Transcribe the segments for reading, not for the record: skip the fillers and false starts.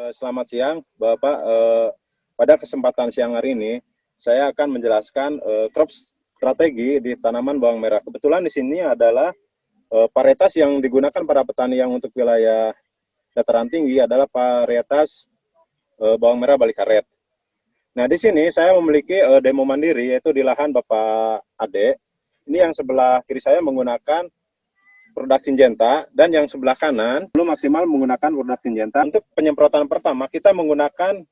Selamat siang, Bapak. Pada kesempatan siang hari ini, saya akan menjelaskan crop strategi di tanaman bawang merah. Kebetulan di sini adalah varietas yang digunakan para petani yang untuk wilayah dataran tinggi adalah varietas bawang merah Bali Karet. Nah, di sini saya memiliki demo mandiri, yaitu di lahan Bapak Ade. Ini yang sebelah kiri saya menggunakan produk Syngenta, dan yang sebelah kanan belum maksimal menggunakan produk Syngenta. Untuk penyemprotan pertama kita menggunakan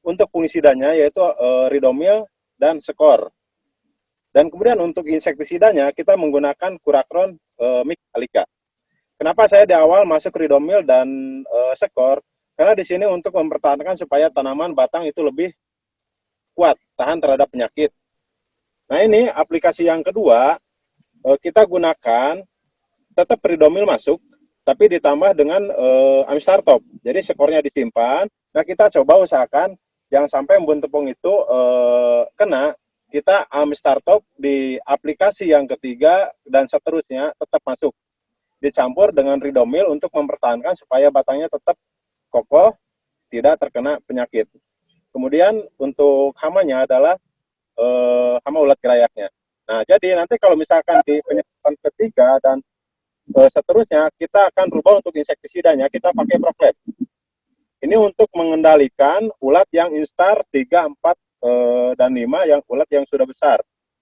untuk fungisidanya yaitu Ridomil dan Skor. Dan kemudian untuk insektisidanya kita menggunakan Kurakron Mix Alika. Kenapa saya di awal masuk Ridomil dan Skor? Karena di sini untuk mempertahankan supaya tanaman batang itu lebih kuat tahan terhadap penyakit. Nah, ini aplikasi yang kedua, kita gunakan tetap Ridomil masuk, tapi ditambah dengan Amistar Top. Jadi skornya disimpan. Nah, kita coba usahakan jangan sampai embun tepung itu kena. Kita Amistar Top di aplikasi yang ketiga dan seterusnya tetap masuk. Dicampur dengan Ridomil untuk mempertahankan supaya batangnya tetap kokoh, tidak terkena penyakit. Kemudian untuk hamanya adalah hama ulat gerayaknya. Nah, jadi nanti kalau misalkan di penyemprotan ketiga dan seterusnya kita akan rubah untuk insektisidanya, kita pakai Proklet. Ini untuk mengendalikan ulat yang instar 3, 4, dan 5, yang ulat yang sudah besar.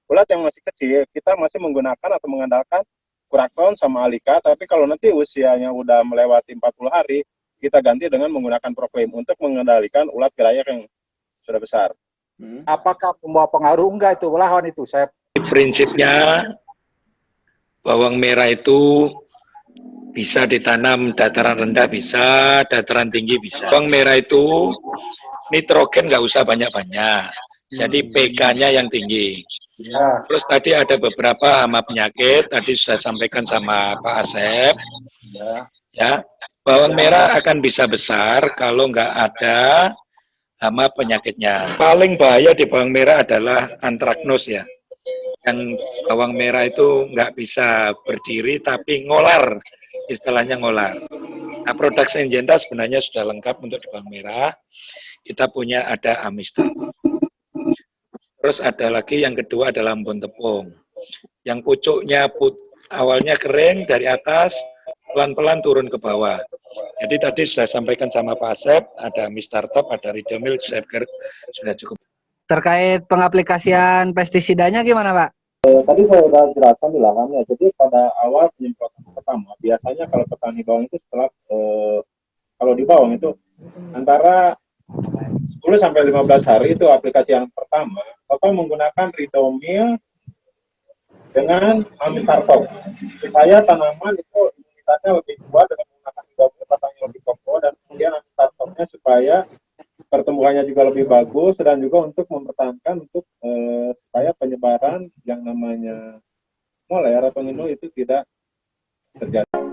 Ulat yang masih kecil, kita masih menggunakan atau mengandalkan Kurakron sama Alika, tapi kalau nanti usianya udah melewati 40 hari, kita ganti dengan menggunakan Proklaim untuk mengendalikan ulat gerayak yang sudah besar. Apakah membawa pengaruh enggak itu lawan itu? Saya prinsipnya bawang merah itu bisa ditanam dataran rendah bisa, dataran tinggi bisa. Bawang merah itu nitrogen nggak usah banyak-banyak, jadi pK-nya yang tinggi. ya. Terus tadi ada beberapa hama penyakit, tadi sudah sampaikan sama Pak Asep. Ya, bawang merah akan bisa besar kalau nggak ada hama penyakitnya. Paling bahaya di bawang merah adalah antraknus ya. Yang bawang merah itu nggak bisa berdiri tapi ngolar, istilahnya ngolar. Nah, produk Syngenta sebenarnya sudah lengkap untuk di bawang merah. Kita punya ada Amistar. Terus ada lagi yang kedua adalah embun tepung. Yang pucuknya awalnya kering dari atas, pelan-pelan turun ke bawah. Jadi tadi sudah sampaikan sama Pak Asep, ada Amistar Top, ada Ridomil, sudah cukup. Terkait pengaplikasian pestisidanya gimana, Pak? Tadi saya sudah jelaskan di lahannya. Jadi pada awal penyemprotan pertama, biasanya kalau petani bawang itu setelah kalau di bawang itu antara 10 sampai 15 hari itu aplikasi yang pertama, Bapak menggunakan Ridomil dengan Amistar Top supaya tanaman itu imunitasnya lebih kuat dengan menggunakan Ridomil, batangnya lebih kokoh, dan kemudian Amistar Topnya supaya pertumbuhannya juga lebih bagus, dan juga untuk mempertahankan untuk supaya penyebaran yang namanya moler atau ninu itu tidak terjadi.